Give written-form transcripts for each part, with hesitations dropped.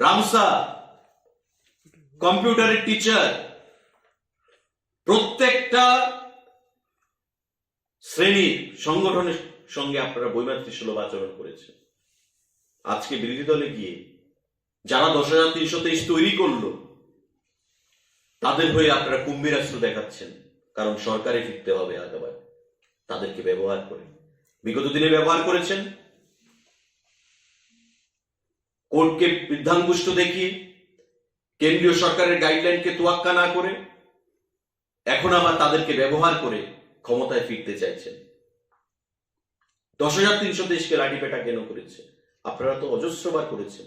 রামসা, কম্পিউটারের টিচার, প্রত্যেকটা শ্রেণীর সংগঠনের সঙ্গে আপনারা বৈমাত্রিক সুলভ আচরণ করেছেন। আজকে বিরোধী দলে গিয়ে যারা 10,323 তৈরি করলো তাদের হয়ে আপনারা কুম্ভীরাস্ত্র দেখাচ্ছেন, কারণ সরকারে ফিরতে হবে আগাবার তাদেরকে ব্যবহার করে। বিগত দিনে ব্যবহার করেছেন কোর্টকে বৃদ্ধাঙ্গুষ্ঠ দেখিয়ে, কেন্দ্রীয় সরকারের গাইডলাইনকে তোয়াক্কা না করে, এখন আবার তাদেরকে ব্যবহার করে ক্ষমতায় ফিরতে চাইছেন। 10,323কে লাঠিপেটা কেন করেছে? আপনারা তো অজস্রবার করেছেন।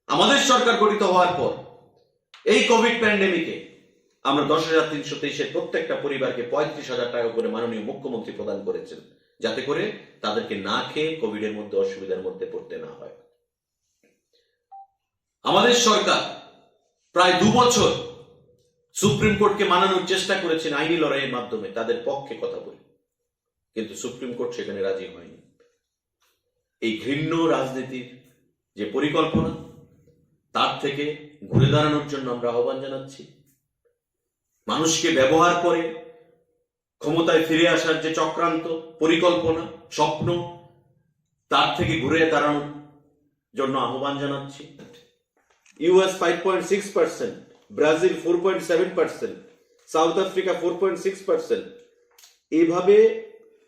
আমাদের সরকার গঠিত হওয়ার পর এই কোভিড প্যান্ডেমিকে আমরা 10,323-এর প্রত্যেকটা পরিবারকে 35,000 টাকা করে মাননীয় মুখ্যমন্ত্রী প্রদান করেছেন, যাতে করে তাদেরকে না খেয়ে কোভিডের মধ্যে অসুবিধার মধ্যে পড়তে না হয়। আমাদের সরকার প্রায় 2 বছর সুপ্রিম কোর্টকে মানানোর চেষ্টা করেছেন আইনি লড়াইয়ের মাধ্যমে, তাদের পক্ষে কথা বলে, কিন্তু সুপ্রিম কোর্ট সেখানে রাজি হয়নি। এই ঘৃণ্য রাজনীতির যে পরিকল্পনা, তার থেকে ঘুরে দাঁড়ানোর জন্য আমরা আহ্বান জানাচ্ছি। মানুষকে ব্যবহার করে ক্ষমতায় ফিরে আসার যে চক্রান্ত, পরিকল্পনা, স্বপ্ন, তার থেকে ঘুরে দাঁড়ানোর জন্য আহ্বান জানাচ্ছি। US 5.6%, Brazil 4.7%, south Africa 4.6%। এইভাবে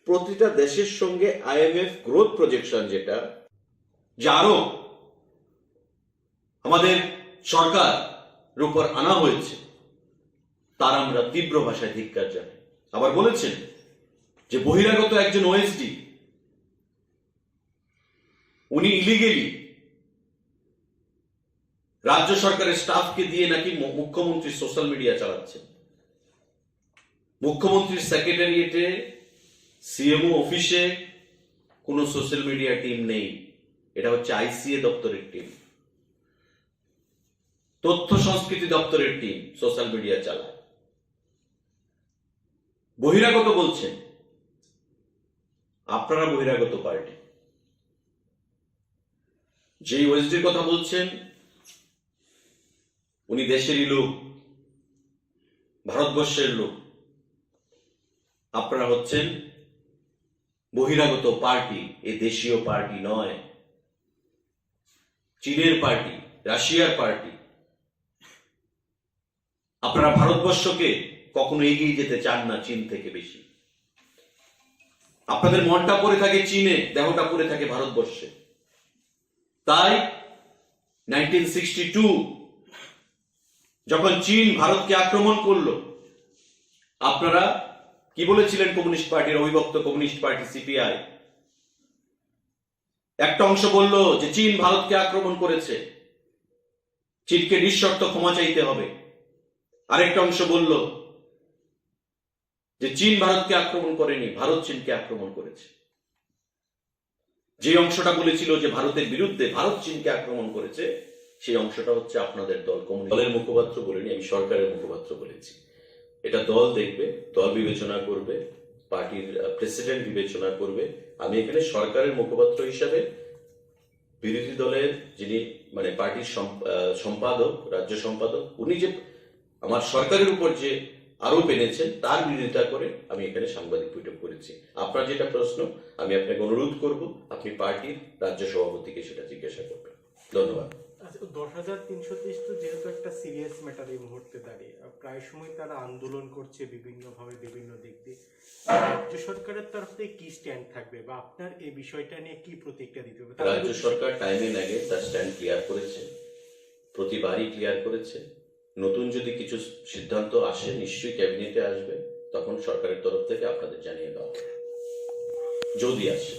প্রতিটা দেশের সঙ্গে আইএমএফ গ্রোথ প্রজেকশন যেটা আরো আমাদের সরকার উপর আনা হয়েছে, তার আমরা তীব্র ভাষায় ধিক্কার জানাই। আবার বলেছেন যে বহিরাগত একজন ওএসডি, উনি ইলিগেলি রাজ্য সরকারের স্টাফকে দিয়ে নাকি মুখ্যমন্ত্রী সোশ্যাল মিডিয়া চালাচ্ছেন। মুখ্যমন্ত্রীর সেক্রেটারিয়েটে, সিএমও অফিসে কোনো সোশ্যাল মিডিয়া টিম নেই, এটা হচ্ছে আইসিএ দপ্তরের টিম, তথ্য সংস্কৃতি দপ্তরের টিম সোশ্যাল মিডিয়া চালায়। বহিরাগত বলছেন, আপনারা বহিরাগত পার্টি। যেই ওএসডির কথা বলছেন উনি দেশেরই লোক, ভারতবর্ষের লোক। আপনারা হচ্ছেন বহিরাগত পার্টি, এ দেশীয় পার্টি নয়, চীনের পার্টি, রাশিয়ার পার্টি। আপনারা ভারতবর্ষকে কখনো এগিয়ে যেতে চান না চীন থেকে বেশি। আপনাদের মনটা পড়ে থাকে চীনে, দেহটা পড়ে থাকে ভারতবর্ষে। তাই 1962 যখন চীন ভারতকে আক্রমণ করলো, আপনারা কি বলেছিলেন? কমিউনিস্ট পার্টির অবিভক্ত কমিউনিস্ট পার্টি সিপিআই একটা অংশ বলল যে চীন ভারতকে আক্রমণ করেছে, চীনকে নিঃশর্ত ক্ষমা চাইতে হবে। আরেকটা অংশ বলল যে চীন ভারতকে আক্রমণ করেনি, ভারত চীনকে আক্রমণ করেছে। যে অংশটা বলেছিল যে ভারতের বিরুদ্ধে, ভারত চীনকে আক্রমণ করেছে, সেই অংশটা হচ্ছে আপনাদের দল। দলের মুখপাত্র বলিনি, আমি সরকারের মুখপাত্র বলেছি। এটা দল দেখবে, দল বিবেচনা করবে, পার্টির প্রেসিডেন্ট বিবেচনা করবে। আমি এখানে সরকারের মুখপাত্র হিসাবে বিরোধী দলের যিনি পার্টির সম্পাদক, রাজ্য সম্পাদক, উনি যে আমার সরকারের উপর যে আরোপ এনেছেন তার বিরোধিতা করে আমি এখানে সাংবাদিক বৈঠক করেছি। আপনার যেটা প্রশ্ন, আমি আপনাকে অনুরোধ করব আপনি পার্টির রাজ্য সভাপতিকে সেটা জিজ্ঞাসা করবেন। ধন্যবাদ। 10,323 তো যেহেতু একটা সিরিয়াস ম্যাটার এই মুহূর্তে দাঁড়িয়ে, প্রায় সময় তারা আন্দোলন করছে বিভিন্নভাবে, বিভিন্ন দিক দিয়ে। রাজ্য সরকারের তরফ থেকে কি স্ট্যান্ড থাকবে, বা আপনার এই বিষয়টা নিয়ে কি প্রতিক্রিয়া দিতে হবে? রাজ্য সরকার টাইমিং আগে তার স্ট্যান্ড ক্লিয়ার করেছে, প্রতিবারই ক্লিয়ার করেছে। নতুন যদি কিছু সিদ্ধান্ত আসে নিশ্চয়ই ক্যাবিনেটে আসবে, তখন সরকারের তরফ থেকে আপনাদের জানিয়ে দেওয়া হবে। যদি আসে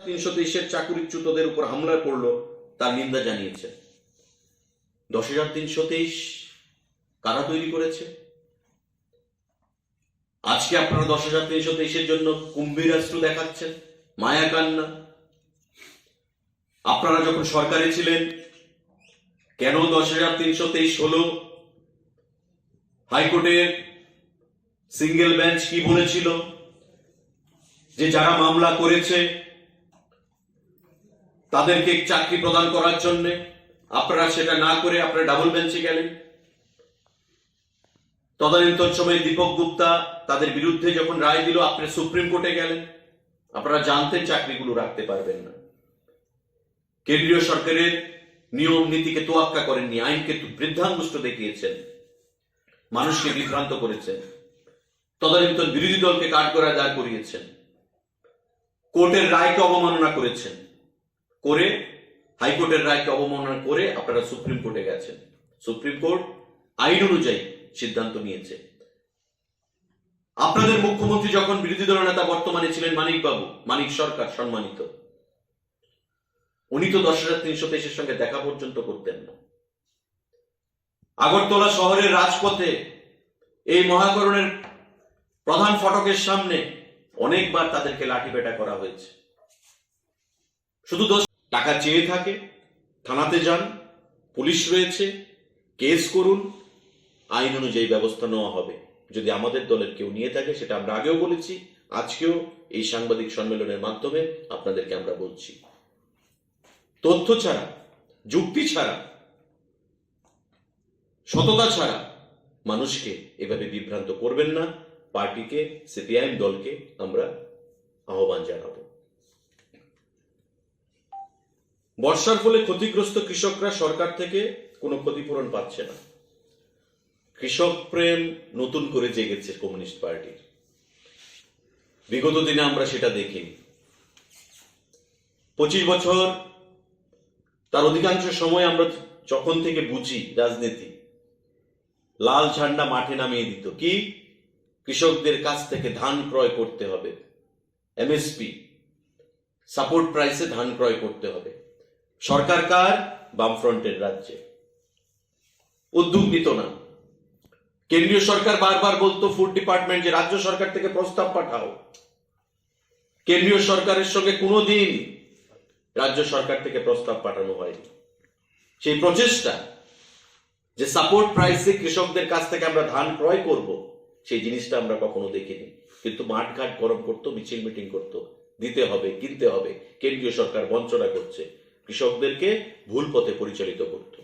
323-এর চাকুরিচ্যুতদের উপর হামলা করলো, তার নিন্দা জানিয়েছে। 10,323 কারা তৈরি করেছে? আজকে আপনারা 10,323-এর জন্য কুম্ভীরাস্ত্র দেখাচ্ছেন, মায়া কান্না। আপনারা যখন সরকারে ছিলেন কেন 10,323 হলো? হাইকোর্টের সিঙ্গেল বেঞ্চ কি বলেছিল? যে যারা মামলা করেছে তাদেরকে চাকরি প্রদান করার জন্য আপনারা সেটা না করে আপনারা ডাবল বেঞ্চে গেলেন। তদানীন্তন সময়ে দীপক গুপ্তা তাদের বিরুদ্ধে যখন রায় দিল, আপনারা সুপ্রিম কোর্টে গেলেন। আপনারা জানতেন চাকরিগুলো রাখতে পারবেন না। কেন্দ্রীয় সরকারের নিয়ম নীতিকে তোয়াক্কা করেননি, আইনকে বৃদ্ধাঙ্গুষ্ঠ দেখিয়েছেন, মানুষকে বিভ্রান্ত করেছেন, তদানীন্তন বিরোধী দলকে কাঠগড়ায় দাঁড় করিয়েছেন, কোর্টের রায়কে অবমাননা করেছেন, করে হাইকোর্টের রায়কে অবমাননা করে আপনারা সুপ্রিম কোর্টে গেছেন। সুপ্রিম কোর্ট আইন অনুযায়ী সিদ্ধান্ত নিয়েছে। আপনাদের মুখ্যমন্ত্রী যখন বিরোধী দল নেতা বর্তমানে ছিলেন মানিক সরকার, সম্মানিত, উনি তো 10,323-এর সঙ্গে দেখা পর্যন্ত করতেন না। আগরতলা শহরের রাজপথে এই মহাকরণের প্রধান ফটকের সামনে অনেকবার তাদেরকে লাঠিপেটা করা হয়েছে। শুধু টাকা চেয়ে থাকে, থানাতে যান, পুলিশ রয়েছে, কেস করুন, আইন অনুযায়ী ব্যবস্থা নেওয়া হবে। যদি আমাদের দলের কেউ নিয়ে থাকে, সেটা আমরা আগেও বলেছি, আজকেও এই সাংবাদিক সম্মেলনের মাধ্যমে আপনাদেরকে আমরা বলছি। তথ্য ছাড়া, যুক্তি ছাড়া, সততা ছাড়া মানুষকে এভাবে বিভ্রান্ত করবেন না। পার্টিকে, সিপিআইএম দলকে আমরা আহ্বান জানাবো। বর্ষার ফলে ক্ষতিগ্রস্ত কৃষকরা সরকার থেকে কোনো ক্ষতিপূরণ পাচ্ছে না। কৃষক প্রেম নতুন করে জেগেছে কমিউনিস্ট পার্টির। বিগত দিনে আমরা সেটা দেখিনি। 25 বছর তার অধিকাংশ সময় আমরা যখন থেকে বুঝি রাজনীতি, লাল ঝান্ডা মাঠে নামিয়ে দিত। কি? কৃষকদের কাছ থেকে ধান ক্রয় করতে হবে, এমএসপি সাপোর্ট প্রাইসে ধান ক্রয় করতে হবে। সরকার কার? বামফ্রন্টের রাজ্যে। উদ্যোগ নিত না। কেন্দ্রীয় সরকার বারবার বলতো ফুড ডিপার্টমেন্ট যে রাজ্য সরকার থেকে প্রস্তাব পাঠাও। কেন্দ্রীয় সরকারের সঙ্গে কোনোদিন রাজ্য সরকার থেকে প্রস্তাব পাঠানো হয়নি। সেই প্রচেষ্টা যে সাপোর্ট প্রাইসে কৃষকদের কাছ থেকে আমরা ধান ক্রয় করব, সেই জিনিসটা আমরা কখনো দেখিনি। কিন্তু মাঠঘাট গরম করতো, মিছিল মিটিং করতো, দিতে হবে, কিনতে হবে। কেন্দ্রীয় সরকার বঞ্চনা করছে, কৃষকদেরকে ভুল পথে পরিচালিত করত।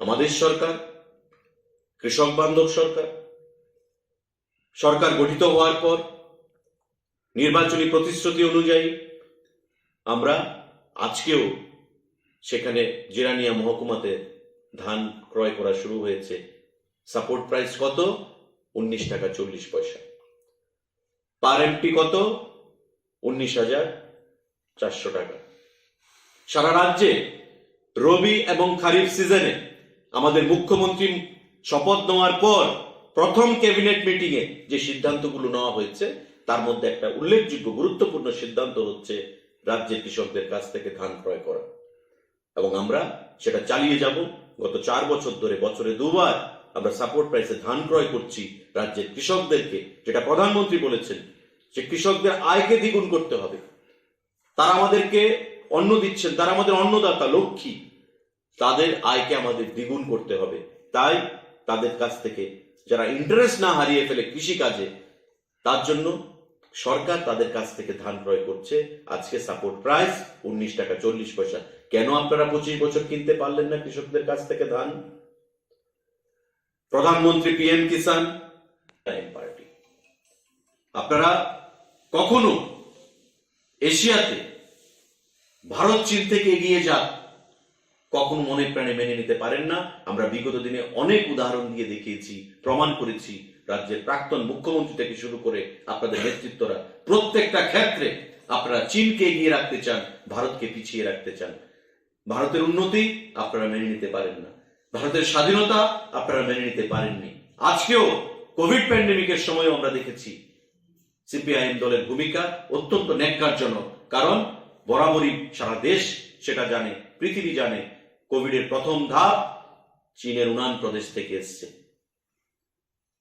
আমাদের সরকার কৃষক বান্ধব সরকার। সরকার গঠিত হওয়ার পর নির্বাচনী প্রতিশ্রুতি অনুযায়ী আমরা আজকেও সেখানে জিরানিয়া মহকুমাতে ধান ক্রয় করা শুরু হয়েছে। সাপোর্ট প্রাইস কত? 19 টাকা 40 পয়সা। পার এমপি কত? 19,400 টাকা। সারা রাজ্যে রবি এবং খারিফ সিজনে আমাদের মুখ্যমন্ত্রী শপথ নেওয়ার পর প্রথম ক্যাবিনেট মিটিং এ যে সিদ্ধান্তগুলো নেওয়া হয়েছে, তার মধ্যে একটা উল্লেখযোগ্য গুরুত্বপূর্ণ সিদ্ধান্ত হচ্ছে রাজ্যের কৃষকদের কাছ থেকে ধান ক্রয় করা, এবং আমরা সেটা চালিয়ে যাব। গত 4 বছর ধরে বছরে 2 বার আমরা সাপোর্ট প্রাইসে ধান ক্রয় করছি রাজ্যের কৃষকদেরকে। যেটা প্রধানমন্ত্রী বলেছেন যে কৃষকদের আয়কে দ্বিগুণ করতে হবে। তারা আমাদেরকে অন্ন দিচ্ছেন, তারা আমাদের অন্নদাতা, লক্ষ্মী। তাদের আয়কে আমাদের দ্বিগুণ করতে হবে। তাই তাদের কাছ থেকে যারা ইন্টারেস্ট না হারিয়ে ফেলে কৃষিকাজে, তার জন্য সরকার তাদের কাছ থেকে ধান ক্রয় করছে। আজকে সাপোর্ট প্রাইস 19 টাকা 40 পয়সা। কেন আপনারা 25 বছর কিনতে পারলেন না কৃষকদের কাছ থেকে ধান? প্রধানমন্ত্রী পিএম কিষান পার্টি। আপনারা কখনো এশিয়াতে ভারত চীন থেকে এগিয়ে যাক কখনো মনে প্রাণে মেনে নিতে পারেন না। আমরা বিগত দিনে অনেক উদাহরণ দিয়ে দেখিয়েছি, প্রমাণ করেছি। রাজ্যের প্রাক্তন মুখ্যমন্ত্রী থেকে শুরু করে আপনাদের নেতৃত্বরা প্রত্যেকটা ক্ষেত্রে আপনারা চীনকে এগিয়ে রাখতে চান, ভারতকে পিছিয়ে রাখতে চান। ভারতের উন্নতি আপনারা মেনে নিতে পারেন না, ভারতের স্বাধীনতা আপনারা মেনে নিতে পারেননি। আজকেও কোভিড প্যান্ডেমিকের সময় আমরা দেখেছি সিপিআইএম দলের ভূমিকা অত্যন্ত ন্যাক্কারজনক। কারণ বরাবরই সারা দেশ সেটা জানে, পৃথিবী জানে, কোভিডের প্রথম ধাপ চীনের উনান প্রদেশ থেকে এসছে।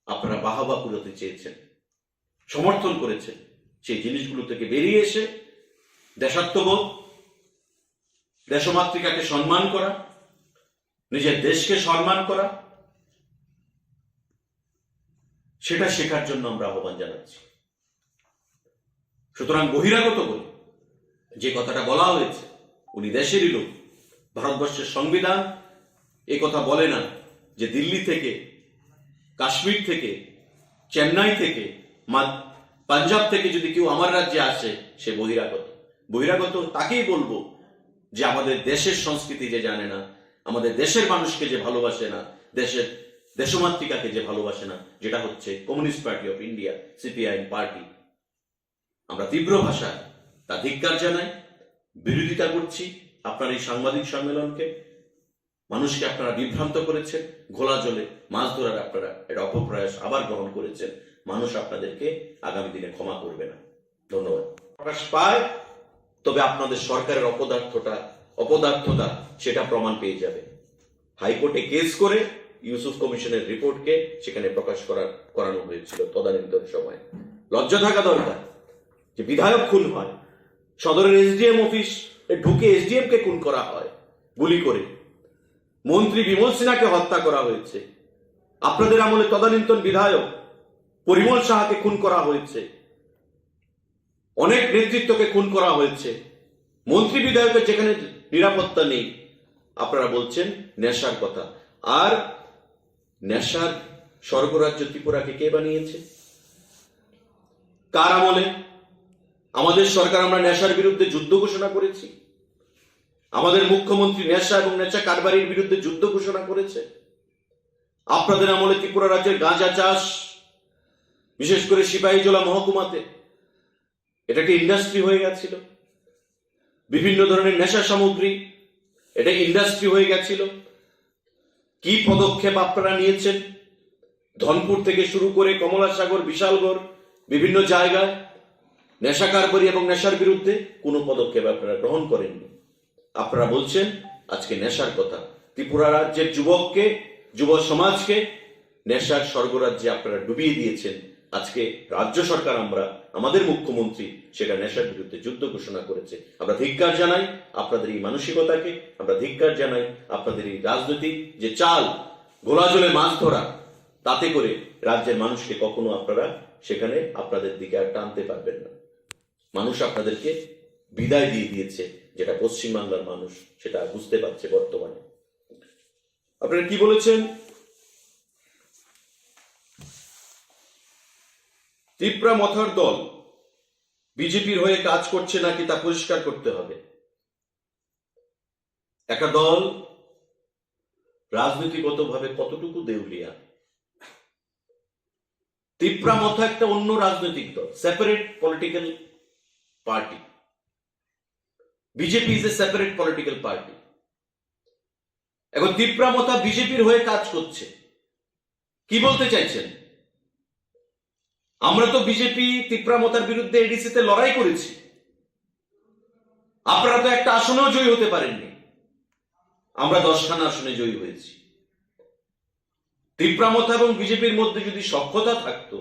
আপনারা বাহবা কুড়াতে চেয়েছেন, সমর্থন করেছেন। সেই জিনিসগুলো থেকে বেরিয়ে এসে দেশাত্মবোধ, দেশমাতৃকাকে সম্মান করা, নিজের দেশকে সম্মান করা, সেটা শেখার জন্য আমরা আহ্বান জানাচ্ছি। সুতরাং বহিরাগত বলে যে কথাটা বলা হয়েছে, উনি দেশেরই লোক, ভারতবর্ষের সংবিধান এ কথা বলে না যে দিল্লি থেকে, কাশ্মীর থেকে, চেন্নাই থেকে, পাঞ্জাব থেকে যদি কেউ আমার রাজ্যে আসে সে বহিরাগত। বহিরাগত তাকেই বলবো যে আমাদের দেশের সংস্কৃতি যে জানে না, আমাদের দেশের মানুষকে যে ভালোবাসে না, দেশের দেশমাতৃকাকে যে ভালোবাসে না, যেটা হচ্ছে communist party of India, CPIM party. আমরা তীব্র ভাষায় তা ধিক্কার জানাই, বিরোধিতা করছি। আপনার এই সাংবাদিক সম্মেলনকে, মানুষকে আপনারা বিভ্রান্ত করেছেন, ঘোলা জলে মাছ ধরার আপনারা এটা অপপ্রয়াস আবার গ্রহণ করেছেন। মানুষ আপনাদেরকে আগামী দিনে ক্ষমা করবে না। ধন্যবাদ। প্রকাশ পায় তবে আপনাদের সরকারের অপদার্থতা সেটা প্রমাণ পেয়ে যাবে। হাইকোর্টে কেস করে ইউসুফ কমিশনের রিপোর্টকে সেখানে প্রকাশ করানো হয়েছিল তদানীন্তন সময়। লজ্জা থাকা দরকার যে বিধায়ক খুন হয়, সদরের এসডিএম অফিস ঢুকে এসডিএম কে খুন করা হয় গুলি করে, মন্ত্রী বিমল সিনহাকে হত্যা করা হয়েছে, আপনাদের আমলে তদানীন্তন বিধায়ক পরিমল সাহাকে খুন করা হয়েছে, অনেক নেতৃত্বকে খুন করা হয়েছে, মন্ত্রী বিধায়কের যেখানে নিরাপত্তা নেই আপনারা বলছেন নেশার কথা। আর নেশার স্বর্গরাজ্য ত্রিপুরাকে কে বানিয়েছে? কার আমলে? আমাদের সরকার আমরা নেশার বিরুদ্ধে যুদ্ধ ঘোষণা করেছি। আমাদের মুখ্যমন্ত্রী নেশা এবং নেশা কারবারির বিরুদ্ধে যুদ্ধ ঘোষণা করেছে। আপনাদের আমলে ত্রিপুরা রাজ্যের গাঁজা চাষ, বিশেষ করে সিপাহীজলা মহকুমাতে, এটা একটি ইন্ডাস্ট্রি হয়ে গেছিল। বিভিন্ন ধরনের নেশা সামগ্রী, এটা ইন্ডাস্ট্রি হয়ে গেছিল। কি পদক্ষেপ আপনারা নিয়েছেন? ধনপুর থেকে শুরু করে কমলাসাগর, বিশালগড়, বিভিন্ন জায়গায় নেশা কারবারি এবং নেশার বিরুদ্ধে কোনো পদক্ষেপ আপনারা গ্রহণ করেননি। আপনারা বলছেন আজকে নেশার কথা। ত্রিপুরা রাজ্যের যুবককে, যুব সমাজকে নেশার স্বর্গরাজ্যে আপনারা ডুবিয়ে দিয়েছেন। আজকে রাজ্য সরকার, আমাদের মুখ্যমন্ত্রী সেটা নেশার বিরুদ্ধে যুদ্ধ ঘোষণা করেছে। আমরা ধিক্কার জানাই আপনাদের এই মানসিকতাকে, আমরা ধিক্কার জানাই আপনাদের এই রাজনৈতিক যে চাল, ঘোলা জলে মাছ ধরা, তাতে করে রাজ্যের মানুষকে কখনো আপনারা সেখানে আপনাদের দিকে আর টানতে পারবেন না। মানুষ আপনাদেরকে বিদায় দিয়ে দিয়েছে, যেটা পশ্চিমবাংলার মানুষ সেটা বুঝতে পারছে বর্তমানে। আপনারা কি বলেছেন? ত্রিপুরা মথার দল বিজেপির হয়ে কাজ করছে নাকি তা পরিষ্কার করতে হবে। একটা দল রাজনীতিগতভাবে কতটুকু দেউলিয়া। ত্রিপুরা মথা একটা অন্য রাজনৈতিক দল, separate political party. BJP is a separate political party. এখন ত্রিপুরা মথা বিজেপির হয়ে কাজ করছে, কি বলতে চাইছেন? আমরা তো বিজেপি ত্রিপুরা মথার বিরুদ্ধে এডিসিতে লড়াই করেছি। আপনারা তো একটা আসনেও জয়ী হতে পারেননি, আমরা 10খানা আসনে জয়ী হয়েছি। ত্রিপুরা মথা এবং বিজেপির মধ্যে যদি সখ্যতা থাকতো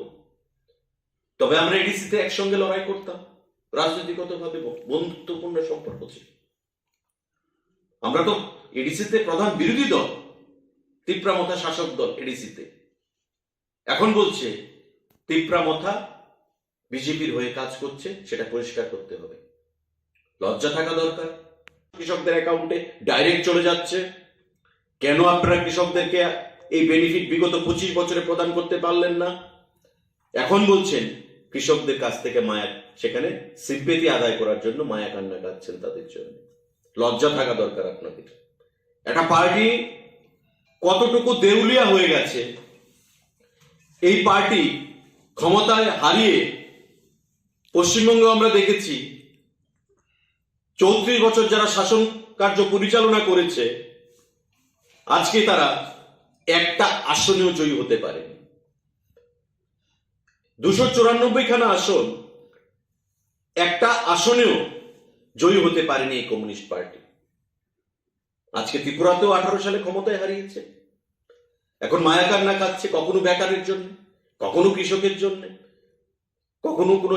তবে আমরা এডিসিতে একসঙ্গে লড়াই করতাম। রাজনৈতিকভাবে বন্ধুত্বপূর্ণ সম্পর্ক ছিল। আমরা তো এডিসিতে প্রধান বিরোধী দল, ত্রিপুরা মথা শাসক দল এডিসিতে। এখন বলছে ত্রিপুরা মথা বিজেপির হয়ে কাজ করছে, সেটা পরিষ্কার করতে হবে। লজ্জা থাকা দরকার। কৃষকদের অ্যাকাউন্টে ডাইরেক্ট চলে যাচ্ছে। কেন আপনারা কৃষকদেরকে এই বেনিফিট বিগত 25 বছরে প্রদান করতে পারলেন না? এখন বলছেন কৃষকদের কাছ থেকে সেখানে সিম্পেথি আদায় করার জন্য মায়া কান্না কাঁদছেন তাদের জন্য। লজ্জা থাকা দরকার আপনাদের। একটা পার্টি কতটুকু দেউলিয়া হয়ে গেছে, এই পার্টি ক্ষমতায় হারিয়ে পশ্চিমবঙ্গে আমরা দেখেছি 34 বছর যারা শাসন কার্য পরিচালনা করেছে, আজকে তারা একটা আসনেও জয়ী হতে পারেনি। 294খানা আসন, একটা আসনেও জয়ী হতে পারেনি এই কমিউনিস্ট পার্টি। আজকে ত্রিপুরাতেও 18 সালে ক্ষমতায় হারিয়েছে। এখন মায়া কান্না কাঁদছে, কখনো বেকারের জন্য, কখনো কৃষকের জন্য, কখনো কোনো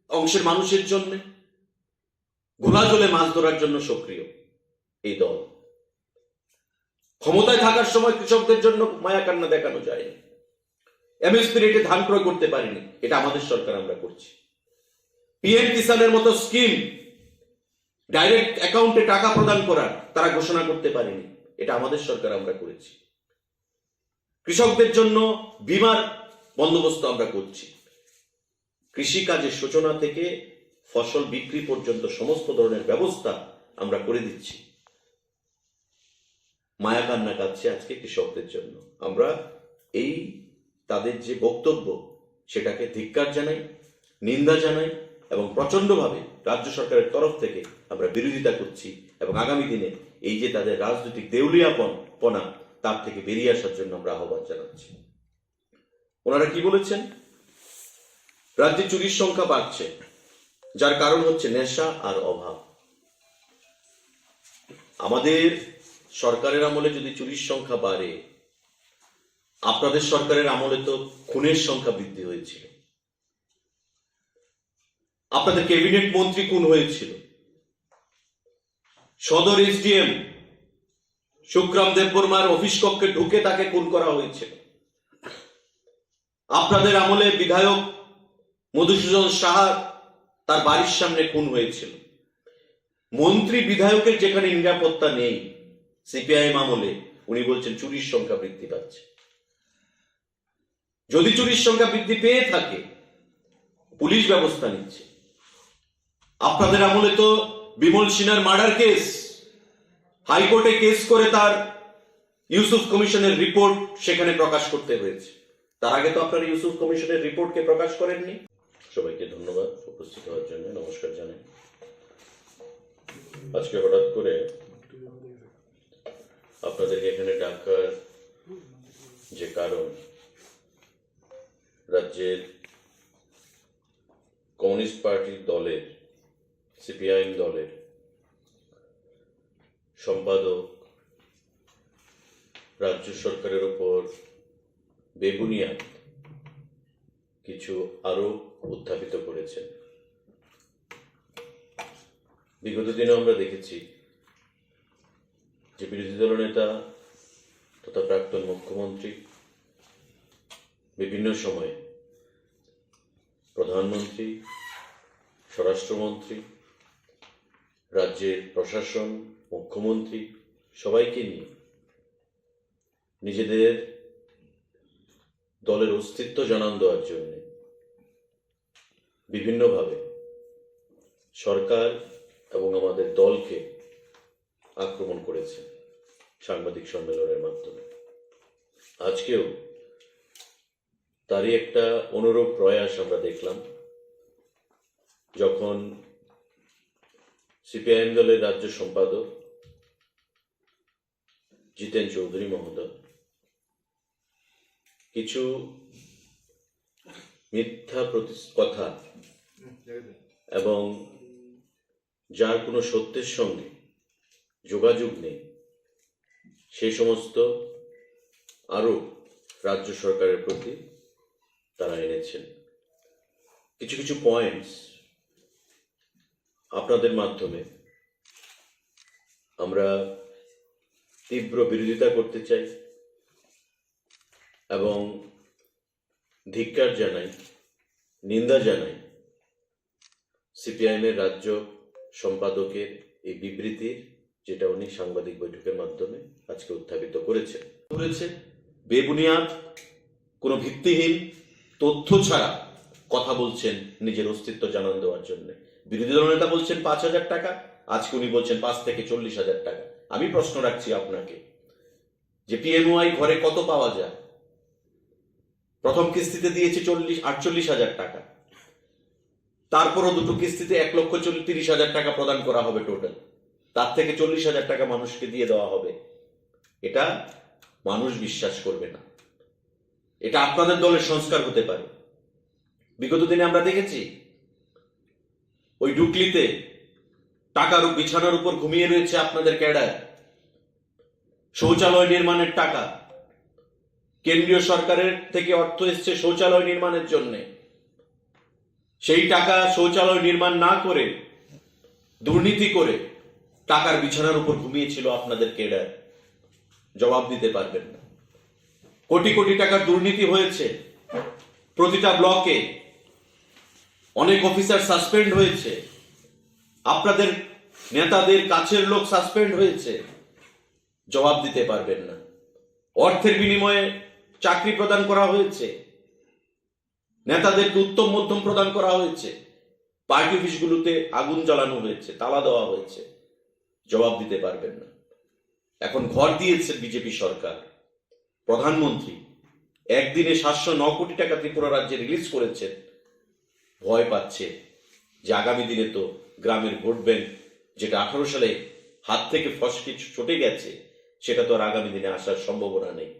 অংশের মানুষের জন্য। ঘোলা জলে মাছ ধরার জন্য সক্রিয় এই দল। ক্ষমতায় থাকার সময় কৃষকদের জন্য মায়া কান্না দেখানো যায়নি। এমএসপি রেটে ধান ক্রয় করতে পারিনি, এটা আমাদের সরকার আমরা করছি। পিএম কিষানের মতো স্কিম ডাইরেক্ট অ্যাকাউন্টে টাকা প্রদান করার তারা ঘোষণা করতে পারেনি। এটা আমাদের সরকার আমরা করেছি। কৃষকদের জন্য বীমার বন্দোবস্ত আমরা করছি। কৃষিকাজের সূচনা থেকে ফসল বিক্রি পর্যন্ত সমস্ত ধরনের ব্যবস্থা আমরা করে দিচ্ছি। মায়া কান্না কাঁদছে আজকে কৃষকদের জন্য। আমরা এই তাদের যে বক্তব্য সেটাকে ধিক্কার জানাই, নিন্দা জানাই এবং প্রচন্ডভাবে রাজ্য সরকারের তরফ থেকে আমরা বিরোধিতা করছি এবং আগামী দিনে এই যে তাদের রাজনৈতিক দেউলিয়াপনা তার থেকে বেরিয়ে আসার জন্য আমরা আহ্বান জানাচ্ছি। ওনারা কি বলেছেন? রাজ্যে চুরির সংখ্যা বাড়ছে, যার কারণ হচ্ছে নেশা আর অভাব। আমাদের সরকারের আমলে যদি চুরির সংখ্যা বাড়ে, আপনাদের সরকারের আমলে তো খুনের সংখ্যা বৃদ্ধি হয়েছিল। আপনাদের ক্যাবিনেট মন্ত্রী খুন হয়েছিল, সদর এসডিএম শুক্রাম দেববর্মার অফিস কক্ষে ঢুকে তাকে খুন করা হয়েছিল। আপনাদের আমলে বিধায়ক মধুসূদন সাহা তার বাড়ির সামনে খুন হয়েছিল। মন্ত্রী বিধায়কের যেখানে নিরাপত্তা নেই, সিপিআইএম আমলে উনি বলছেন চুরির সংখ্যা বৃদ্ধি পাচ্ছে। যদি চুরির সংখ্যা বৃদ্ধি পেয়ে থাকে, পুলিশ ব্যবস্থা নিচ্ছে। আপনাদের আমলে তো বিমল সিনহার মার্ডার কেস হাইকোর্টে কেস করে তার ইউসুফ কমিশনের রিপোর্ট সেখানে প্রকাশ করতে হয়েছে। তার আগে তো আপনারা ইউসুফ কমিশনের রিপোর্টকে প্রকাশ করেননি। সবাইকে ধন্যবাদ উপস্থিত হওয়ার জন্য, নমস্কার জানাই। আজকে হঠাৎ করে আপনাদেরকে এখানে ডাকার যে কারণ, রাজ্যের কমিউনিস্ট পার্টির দলের, সিপিআইএম দলের সম্পাদক রাজ্য সরকারের উপর বেবুনিয়াদ কিছু আরোপ উত্থাপিত করেছেন। বিগত দিনে আমরা দেখেছি যে বিরোধী দলনেতা তথা প্রাক্তন মুখ্যমন্ত্রী বিভিন্ন সময়ে প্রধানমন্ত্রী, স্বরাষ্ট্রমন্ত্রী, রাজ্যের প্রশাসন, মুখ্যমন্ত্রী সবাইকে নিয়ে নিজেদের দলের অস্তিত্ব জানান দেওয়ার জন্য বিভিন্নভাবে সরকার এবং আমাদের দলকে আক্রমণ করেছে সাংবাদিক সম্মেলনের মাধ্যমে। আজকেও তারই একটা অনুরূপ প্রয়াস আমরা দেখলাম, যখন সিপিআইএম দলের রাজ্য সম্পাদক জিতেন চৌধুরী মহোদয় কিছু মিথ্যা কথা এবং যার কোনো সত্যের সঙ্গে যোগাযোগ নেই সেই সমস্ত আরোপ রাজ্য সরকারের প্রতি তারা এনেছেন। কিছু কিছু পয়েন্টস আপনাদের মাধ্যমে আমরা তীব্র বিরোধিতা করতে চাই এবং ধিক্কার জানাই, নিন্দা জানাই সিপিআইএম এর রাজ্য সম্পাদকের এই বিবৃতির, যেটা উনি সাংবাদিক বৈঠকের মাধ্যমে আজকে উত্থাপিত করেছেন। বেবুনিয়াদ, কোনো ভিত্তিহীন তথ্য ছাড়া কথা বলছেন নিজের অস্তিত্ব জানান দেওয়ার জন্য। বিরোধী দল নেতা বলছেন 5,000 টাকা, আজকে উনি বলছেন 5 থেকে 40,000 টাকা। আমি প্রশ্ন রাখছি আপনাকে যে পিএমওআই ঘরে কত পাওয়া যায়? প্রথম কিস্তিতে দিয়েছে 48,000 টাকা, তারপরও দুটো কিস্তিতে 1,30,000 টাকা প্রদান করা হবে টোটাল। তার থেকে 40,000 টাকা মানুষকে দিয়ে দেওয়া হবে। এটা মানুষ বিশ্বাস করবে না। এটা আপনাদের দলের সংস্কার হতে পারে। বিগত দিনে আমরা দেখেছি ওই ডুকলিতে টাকার বিছানার উপর ঘুমিয়ে রয়েছে আপনাদের ক্যাডার। শৌচালয় নির্মাণের টাকা, কেন্দ্রীয় সরকারের থেকে অর্থ এসছে শৌচালয় নির্মাণের জন্য। সেই টাকা শৌচালয় নির্মাণ না করে দুর্নীতি করে টাকার বিছানার উপর ঘুমিয়েছিল আপনাদের ক্যাডার। জবাব দিতে পারবেন না। কোটি কোটি টাকার দুর্নীতি হয়েছে প্রতিটা ব্লকে, অনেক অফিসার সাসপেন্ড হয়েছে। আপনাদের নেতাদের কাছের লোক সাসপেন্ড হয়েছে, জবাব দিতে পারবেন না। অর্থের বিনিময়ে চাকরি প্রদান করা হয়েছে, নেতাদেরকে উত্তম মধ্যম প্রদান করা হয়েছে, পার্টি অফিসগুলোতে আগুন জ্বালানো হয়েছে, তালা দেওয়া হয়েছে, জবাব দিতে পারবেন না। এখন ঘর দিয়েছে বিজেপি সরকার, প্রধানমন্ত্রী একদিনে 709 কোটি টাকা ত্রিপুরা রাজ্যে রিলিজ করেছেন। ভয় পাচ্ছে যে আগামী দিনে তো গ্রামের ভোট ব্যাংক, যেটা 18 সালে হাত থেকে ফসকে ছুটে গেছে, সেটা তো আর আগামী দিনে আসার সম্ভাবনা নেই।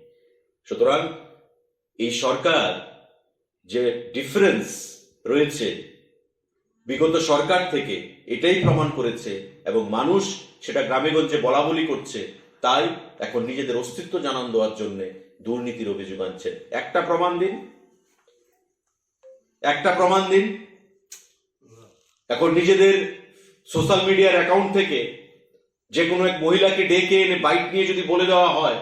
সুতরাং এই সরকার যে ডিফারেন্স রয়েছে বিগত সরকার থেকে, এটাই প্রমাণ করেছে এবং মানুষ সেটা গ্রামেগঞ্জে বলা বলি করছে। তাই এখন নিজেদের অস্তিত্ব জানান দেওয়ার জন্য দুর্নীতির অভিযোগ আনছেন। একটা প্রমাণ দিন, একটা প্রমাণ দিন। এখন নিজেদের সোশ্যাল মিডিয়ার অ্যাকাউন্ট থেকে যে কোনো এক মহিলাকে ডেকে এনে বাইক নিয়ে যদি বলে দেওয়া হয়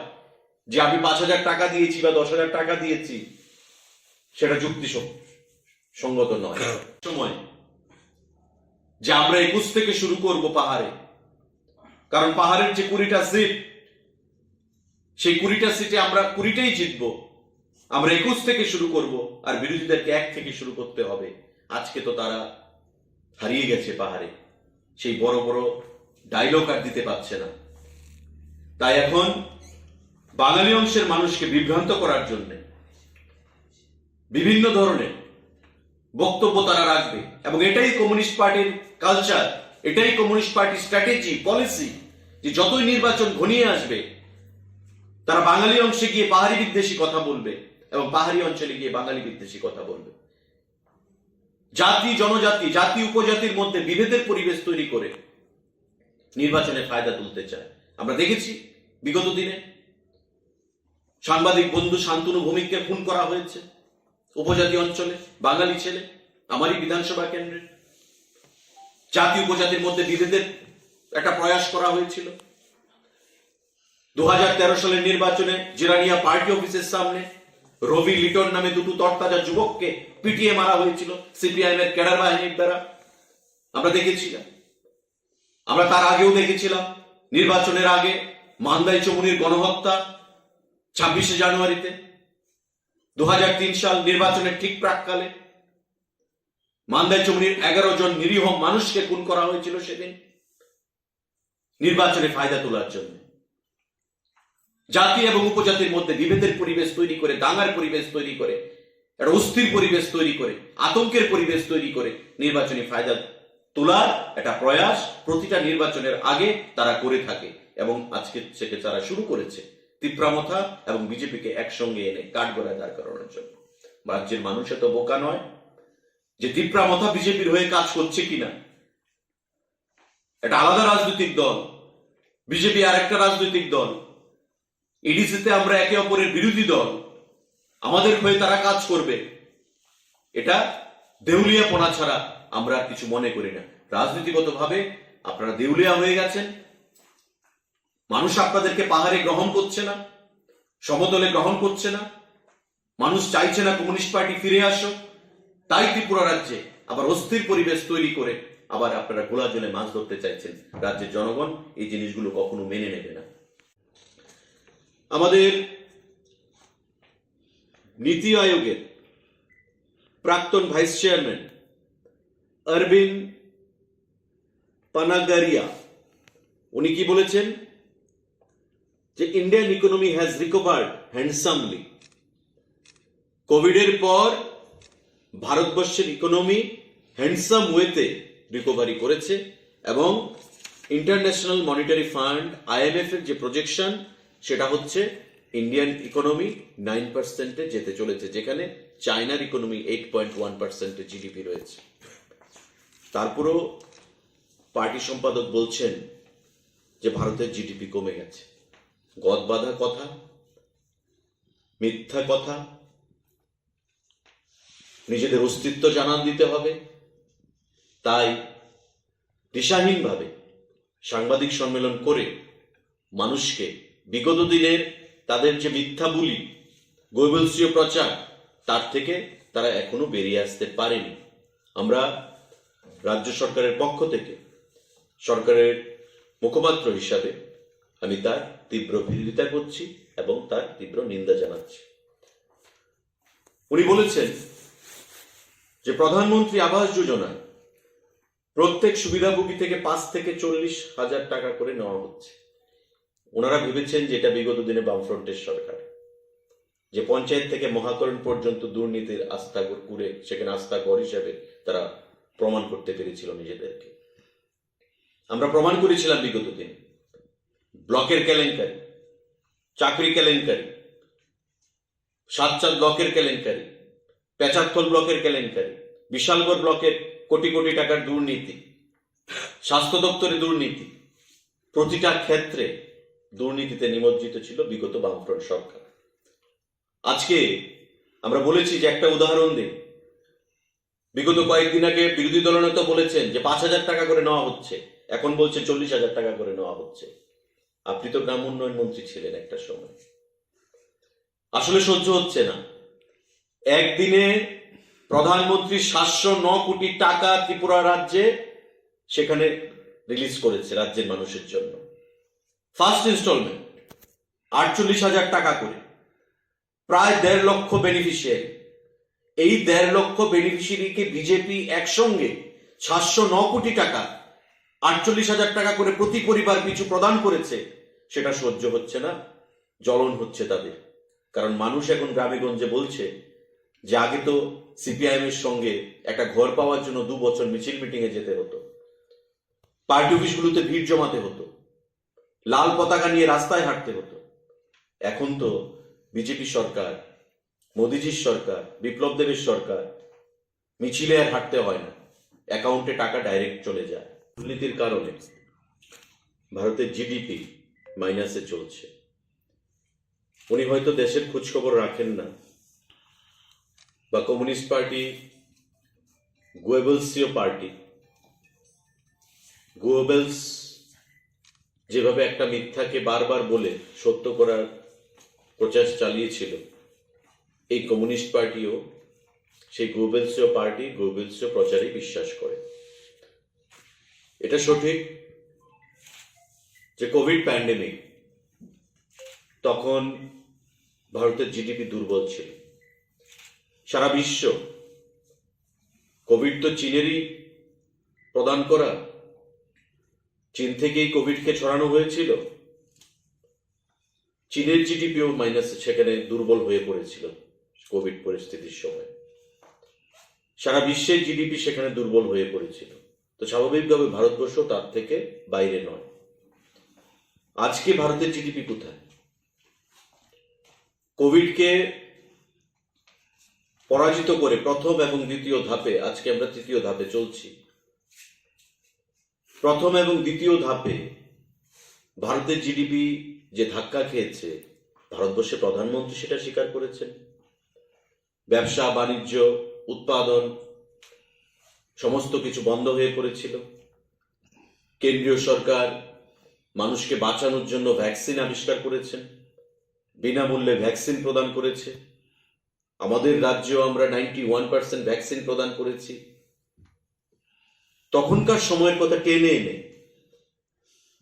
যে আমি 5,000 টাকা দিয়েছি বা 10,000 টাকা দিয়েছি, সেটা যুক্তিসঙ্গত নয়। সময় যে আমরা 21 থেকে শুরু করব পাহাড়ে, কারণ পাহাড়ের যে 20টা সিট, সেই 20টা সিটে আমরা 20টাই জিতবো। আমরা 21 থেকে শুরু করব, আর বিরোধীদেরকে 1 থেকে শুরু করতে হবে। আজকে তো তারা হারিয়ে গেছে পাহাড়ে, সেই বড় বড় ডায়লগ আর দিতে পারছে না। তাই এখন বাঙালি অংশের মানুষকে বিভ্রান্ত করার জন্য বিভিন্ন ধরনের বক্তব্য তারা রাখবে, এবং এটাই কমিউনিস্ট পার্টির কালচার, এটাই কমিউনিস্ট পার্টির স্ট্র্যাটেজি, পলিসি, যে যতই নির্বাচন ঘনিয়ে আসবে তারা বাঙালি অংশে গিয়ে পাহাড়ি বিদ্বেষী কথা বলবে এবং পাহাড়ি অঞ্চলে গিয়ে বাঙালি বিদ্বেষী কথা বলবে। জাতি জনজাতি, জাতি উপজাতির মধ্যে বিভেদের পরিবেশ তৈরি করে নির্বাচনে ফায়দা তুলতে চায়। আমরা দেখেছি বিগত দিনে সাংবাদিক বন্ধু শান্তনু ভৌমিককে খুন করা হয়েছে উপজাতি অঞ্চলে, বাঙালি ছেলে, আমারই বিধানসভা কেন্দ্রে। জাতি উপজাতির মধ্যে বিভেদের একটা প্রয়াস করা হয়েছিল। 2013 সালের নির্বাচনে জিরানিয়া পার্টি অফিসের সামনে রবি লিটন নামে দুটো তরতাজা যুবককে পিটিয়ে মারা হয়েছিল সিপিআইএম এর ক্যাডার বাহিনীর দ্বারা। আমরা দেখেছিলাম। আমরা তার আগেও দেখেছিলাম নির্বাচনের আগে মান্দাই চমুনির গণহত্যা 26শে জানুয়ারিতে, 2003 সাল নির্বাচনের ঠিক প্রাককালে মান্দাই চমুনির 11 জন নিরীহ মানুষকে খুন করা হয়েছিল সেদিন, নির্বাচনে ফায়দা তোলার জন্য। জাতি এবং উপজাতির মধ্যে বিভেদের পরিবেশ তৈরি করে, দাঙ্গার পরিবেশ তৈরি করে, একটা অস্থির পরিবেশ তৈরি করে, আতঙ্কের পরিবেশ তৈরি করে নির্বাচনী ফায়দা তোলার একটা প্রয়াস প্রতিটা নির্বাচনের আগে তারা করে থাকে, এবং আজকে থেকে তারা শুরু করেছে তিপ্রামথা এবং বিজেপিকে একসঙ্গে এনে কাঠগড়ায় দাঁড় করানোর জন্য। রাজ্যের মানুষ এত বোকা নয় যে তিপ্রামথা বিজেপির হয়ে কাজ করছে কিনা। এটা আলাদা রাজনৈতিক দল, বিজেপি আর একটা রাজনৈতিক দল। এডিসিতে আমরা একে অপরের বিরোধী দল, আমাদের হয়ে তারা কাজ করবে, এটা দেউলিয়াপনা ছাড়া আমরা কিছু মনে করি না। রাজনীতিগতভাবে আপনারা দেউলিয়া হয়ে গেছেন, মানুষ আপনাদেরকে পাহাড়ে গ্রহণ করছে না, সমতলে গ্রহণ করছে না, মানুষ চাইছে না কমিউনিস্ট পার্টি ফিরে আসো। তাই ত্রিপুরা রাজ্যে আবার অস্থির পরিবেশ তৈরি করে আবার আপনারা ঘোলা জলে মাছ ধরতে চাইছেন। রাজ্যের জনগণ এই জিনিসগুলো কখনো মেনে নেবে না। আমাদের নীতি আয়োগের প্রাক্তন ভাইস চেয়ারম্যান অরবিন্দ পানাগারিয়া, উনি কি বলেছেন যে ইন্ডিয়ান ইকোনমি হ্যাজ রিকভার্ড হ্যান্ডসামলি। কোভিডের পর ভারতবর্ষের ইকোনমি হ্যান্ডসাম ওয়েতে রিকভারি করেছে, এবং ইন্টারন্যাশনাল মনিটারি ফান্ড IMF এর যে প্রজেকশন সেটা হচ্ছে ইন্ডিয়ান ইকোনমি 9% যেতে চলেছে, যেখানে চায়নার ইকোনমি 8.1% জিডিপি রয়েছে। তারপরও পার্টি সম্পাদক বলছেন যে ভারতের জিডিপি কমে গেছে। গদবাঁধা কথা, মিথ্যা কথা। নিজেদের অস্তিত্ব জানান দিতে হবে, তাই দিশাহীনভাবে সাংবাদিক সম্মেলন করে মানুষকে বিগত দিনের তাদের যে মিথ্যা বুলি, গৈবলসীয় প্রচার, তার থেকে তারা এখনো বেরিয়ে আসতে পারেনি। আমরা রাজ্য সরকারের পক্ষ থেকে সরকারের মুখপাত্র হিসাবে আমি তার তীব্র বিরোধিতা করছি এবং তার তীব্র নিন্দা জানাচ্ছি। উনি বলেছেন যে প্রধানমন্ত্রী আবাস যোজনায় প্রত্যেক সুবিধাভোগী থেকে 5 থেকে 40,000 টাকা করে নেওয়া হচ্ছে। ওনারা ভেবেছেন যে এটা বিগত দিনে বামফ্রন্টের সরকার, যে পঞ্চায়েত থেকে মহাকরণ পর্যন্ত দুর্নীতির আস্থা করে সেখানে আস্থাঘর হিসেবে তারা প্রমাণ করতে পেরেছিল নিজেদেরকে। আমরা প্রমাণ করেছিলাম বিগত দিন ব্লকের কেলেঙ্কারি, চাকরি কেলেঙ্কারি, সাতচাঁদ ব্লকের কেলেঙ্কারি, পেচারথল ব্লকের কেলেঙ্কারি, বিশালগড় ব্লকের কোটি কোটি টাকার দুর্নীতি, স্বাস্থ্য দপ্তরে দুর্নীতি, প্রতিটা ক্ষেত্রে দুর্নীতিতে নিমজ্জিত ছিল বিগত বামফ্রন্ট সরকার। আজকে আমরা বলেছি যে একটা উদাহরণ দিই, বিগত কয়েকদিন আগে বিরোধী দলনেতা বলেছেন যে 5,000 টাকা করে নেওয়া হচ্ছে, এখন বলছে 40,000 টাকা করে নেওয়া হচ্ছে। আপনি তো গ্রাম উন্নয়ন মন্ত্রী ছিলেন একটা সময়। আসলে সহ্য হচ্ছে না। একদিনে প্রধানমন্ত্রী 709 কোটি টাকা ত্রিপুরা রাজ্যে সেখানে রিলিজ করেছে রাজ্যের মানুষের জন্য। ফার্স্ট ইনস্টলমেন্ট 48,000 টাকা করে, প্রায় 1.5 লক্ষ বেনিফিশিয়ারি। এই 1.5 লক্ষ বেনিফিশিয়ারিকে বিজেপি একসঙ্গে 709 কোটি টাকা 48,000 টাকা করে প্রতি পরিবার পিছু প্রদান করেছে। সেটা সহ্য হচ্ছে না, জ্বলন হচ্ছে তাদের। কারণ মানুষ এখন গ্রামে গঞ্জে বলছে যে আগে তো সিপিআইএম এর সঙ্গে একটা ঘর পাওয়ার জন্য 2 বছর মিছিল মিটিং এ যেতে হতো, পার্টি অফিসগুলোতে ভিড় জমাতে হতো, লাল পতাকা নিয়ে রাস্তায় হাঁটতে হতো। এখন তো বিজেপি সরকার, মোদিজির সরকার, বিপ্লব দেবের সরকার, মিছিলে আর হাঁটতে হয় না, অ্যাকাউন্টে টাকা ডাইরেক্ট চলে যায়। দুর্নীতির কারণে ভারতের জিডিপি মাইনাসে চলছে। উনি হয়তো দেশের খোঁজখবর রাখেন না, বা কমিউনিস্ট পার্টি গোয়েবলসীয় পার্টি, গোয়েবলস যেভাবে একটা মিথ্যাকে বারবার বলে সত্য করার প্রচেষ্টা চালিয়েছিল, এই কমিউনিস্ট পার্টিও সেই গোয়েবলসীয় পার্টি, গোয়েবলসীয় প্রচারে বিশ্বাস করে। এটা সঠিক যে কোভিড প্যান্ডেমিক, তখন ভারতের জিডিপি দুর্বল ছিল। সারা বিশ্ব, কোভিড তো চীনেরই প্রদান করা, চীন থেকেই কোভিডকে ছড়ানো হয়েছিল। চীনের জিডিপিও মাইনাসে সেখানে দুর্বল হয়ে পড়েছিল কোভিড পরিস্থিতির সময়। সারা বিশ্বের জিডিপি সেখানে দুর্বল হয়ে পড়েছিল। তো স্বাভাবিকভাবে ভারতবর্ষ তার থেকে বাইরে নয়। আজকে ভারতের জিডিপি কোথায়? কোভিডকে পরাজিত করে প্রথম এবং দ্বিতীয় ধাপে, আজকে আমরা তৃতীয় ধাপে চলছি। প্রথম এবং দ্বিতীয় ধাপে ভারতের জিডিপি যে ধাক্কা খেয়েছে, ভারতবর্ষের প্রধানমন্ত্রী সেটা স্বীকার করেছেন। ব্যবসা বাণিজ্য, উৎপাদন সমস্ত কিছু বন্ধ হয়ে পড়েছিল। কেন্দ্রীয় সরকার মানুষকে বাঁচানোর জন্য ভ্যাকসিন আবিষ্কার করেছেন, বিনামূল্যে ভ্যাকসিন প্রদান করেছে। আমাদের রাজ্যেও আমরা 91% ভ্যাকসিন প্রদান করেছি। তখনকার সময়ের কথা টেনে এনে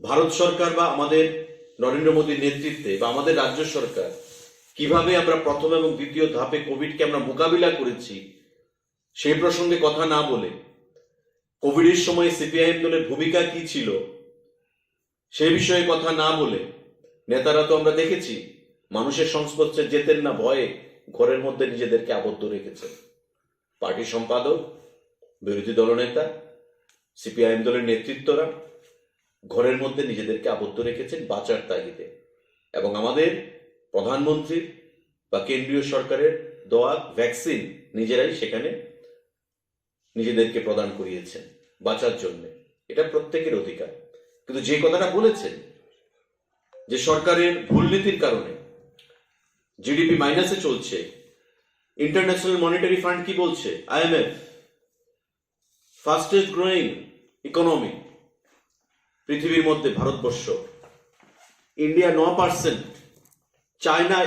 ভারত সরকার বা আমাদের নরেন্দ্র মোদীর নেতৃত্বে বা আমাদের রাজ্য সরকার কিভাবে আমরা প্রথম এবং দ্বিতীয় ধাপে কোভিডকে আমরা মোকাবিলা করেছি সেই প্রসঙ্গে কথা না বলে, কোভিডের সময় সিপিআইএম দলের ভূমিকা কি ছিল সে বিষয়ে কথা না বলে, নেতারা তো আমরা দেখেছি মানুষের সংস্পর্শে যেতেন না, ভয়ে ঘরের মধ্যে নিজেদেরকে আবদ্ধ রেখেছেন। পার্টি সম্পাদক, বিরোধী দলনেতা, সিপিআইএম দলের নেতৃত্বরা ঘরের মধ্যে নিজেদেরকে আবদ্ধ রেখেছেন বাঁচার তাগিদে। এবং আমাদের প্রধানমন্ত্রী বা কেন্দ্রীয় সরকারের দেওয়া ভ্যাকসিন নিজেরাই সেখানে নিজেদেরকে প্রদান করিয়েছেন বাঁচার জন্য। এটা প্রত্যেকের অধিকার। কিন্তু যে কথাটা বলেছেন যে সরকারের ভুল নীতির কারণে জিডিপি মাইনাসে চলছে, ইন্টারন্যাশনাল মনিটারি ফান্ড কি বলছে? আইএমএফ, ফাস্টেস্ট গ্রোয়িং ইকোনমি পৃথিবীর মধ্যে ভারতবর্ষ, ইন্ডিয়া 9%, চায়না